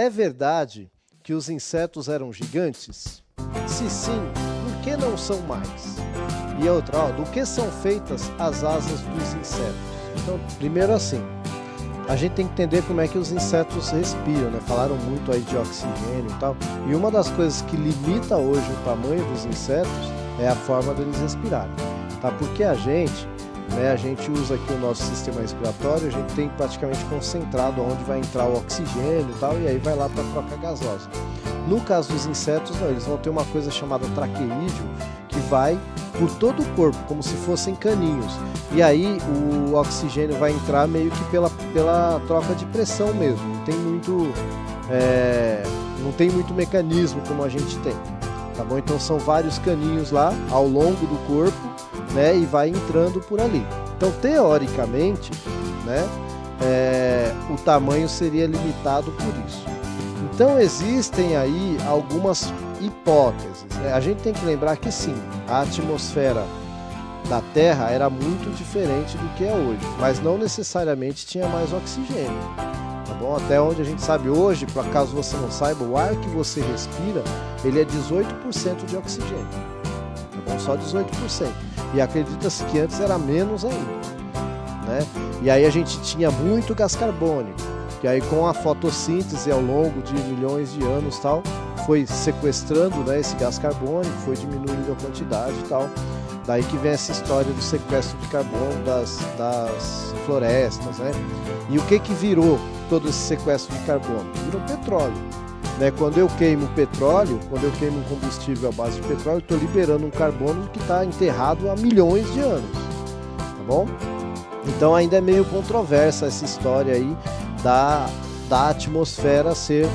É verdade que os insetos eram gigantes? Se sim, por que não são mais? E outra, do que são feitas as asas dos insetos? Então, primeiro assim, a gente tem que entender como é que os insetos respiram, né? Falaram muito aí de oxigênio e tal. E uma das coisas que limita hoje o tamanho dos insetos é a forma deles respirarem, tá? Porque a gente usa aqui o nosso sistema respiratório, a gente tem praticamente concentrado onde vai entrar o oxigênio e tal, e aí vai lá para a troca gasosa. No caso dos insetos, não, eles vão ter uma coisa chamada traqueídeo, que vai por todo o corpo, como se fossem caninhos. E aí o oxigênio vai entrar meio que pela troca de pressão mesmo. Não tem muito mecanismo como a gente tem, tá bom? Então são vários caninhos lá ao longo do corpo, né, e vai entrando por ali. Então, teoricamente, né, o tamanho seria limitado por isso. Então, existem aí algumas hipóteses, né? A gente tem que lembrar que sim, a atmosfera da Terra era muito diferente do que é hoje, mas não necessariamente tinha mais oxigênio, tá bom? Até onde a gente sabe hoje, por acaso você não saiba, o ar que você respira, ele é 18% de oxigênio, tá bom? Só 18%. E acredita-se que antes era menos ainda, né? E aí a gente tinha muito gás carbônico, que aí com a fotossíntese ao longo de milhões de anos tal, foi sequestrando, né, esse gás carbônico, foi diminuindo a quantidade e tal. Daí que vem essa história do sequestro de carbono das florestas, né? E o que virou todo esse sequestro de carbono? Virou petróleo. Né? Quando eu queimo petróleo, quando eu queimo um combustível à base de petróleo, eu estou liberando um carbono que está enterrado há milhões de anos, tá bom? Então ainda é meio controversa essa história aí da atmosfera ser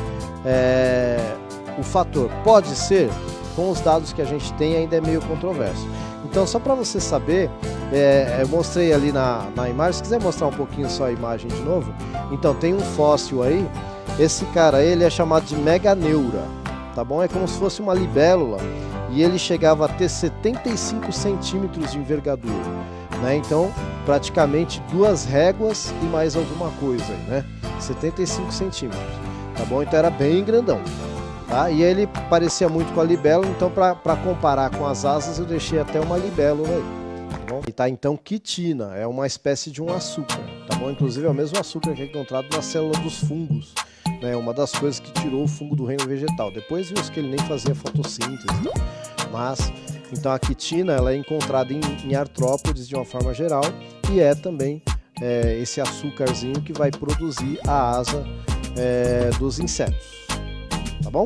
o fator. Pode ser, com os dados que a gente tem ainda é meio controverso. Então só para você saber, eu mostrei ali na imagem, se quiser mostrar um pouquinho só a imagem de novo, então tem um fóssil aí. Esse cara, ele é chamado de meganeura, tá bom? É como se fosse uma libélula e ele chegava a ter 75 centímetros de envergadura, né? Então, praticamente 2 réguas e mais alguma coisa aí, né? 75 centímetros, tá bom? Então era bem grandão, tá? E ele parecia muito com a libélula, então para comparar com as asas eu deixei até uma libélula aí, tá bom? E tá então quitina, é uma espécie de um açúcar, tá bom? Inclusive é o mesmo açúcar que é encontrado na célula dos fungos. É uma das coisas que tirou o fungo do reino vegetal. Depois viu que ele nem fazia fotossíntese, mas então a quitina ela é encontrada em artrópodes de uma forma geral e é também esse açúcarzinho que vai produzir a asa dos insetos, tá bom?